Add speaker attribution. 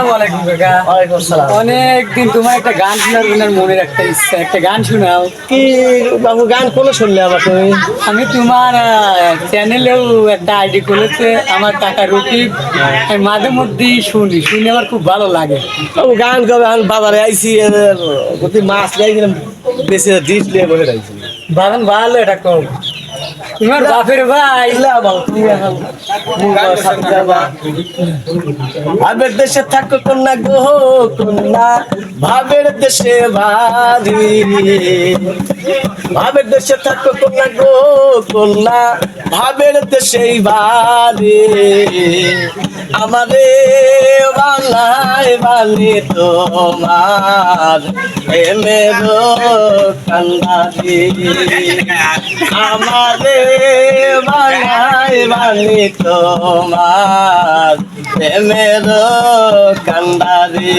Speaker 1: আসসালামু আলাইকুম কাকা।
Speaker 2: ওয়ালাইকুম আসসালাম।
Speaker 1: অনেকদিন তোমার একটা গান শোনার জন্য মনের একটা ইচ্ছা, একটা গান শোনাও।
Speaker 2: কি বাবু গান কোন শুনলে আবার তুমি?
Speaker 1: আমি তোমার চ্যানেলেও একটা আইডি খুলেছে আমার কাকা রকিব, আমি মাঝে মধ্যেই শুনি, শুনে আমার খুব ভালো লাগে।
Speaker 2: বাবু গান কবে আমি বাজারে আইছি প্রতি মাছ লাইছিলাম বেশি ডিশ লিয়ে বসে রাখছি।
Speaker 1: বাগান ভালো এটা কম। তোমার বাপের ভাই
Speaker 2: বাবু তুমি এখন সাথে যাবা। ভাবের দেশে থাকো কন্যা গো কন্যা, ভাবের দেশে বাড়ি। ভাবের দেশে থাকো কন্যা গো কন্যা, ভাবের দেশেই বাড়ি। আমারে বাংলায় বালি তোমার প্রেমের কান্দারি। আমারে বাংলায় বালি তোমার প্রেমের কান্দারি।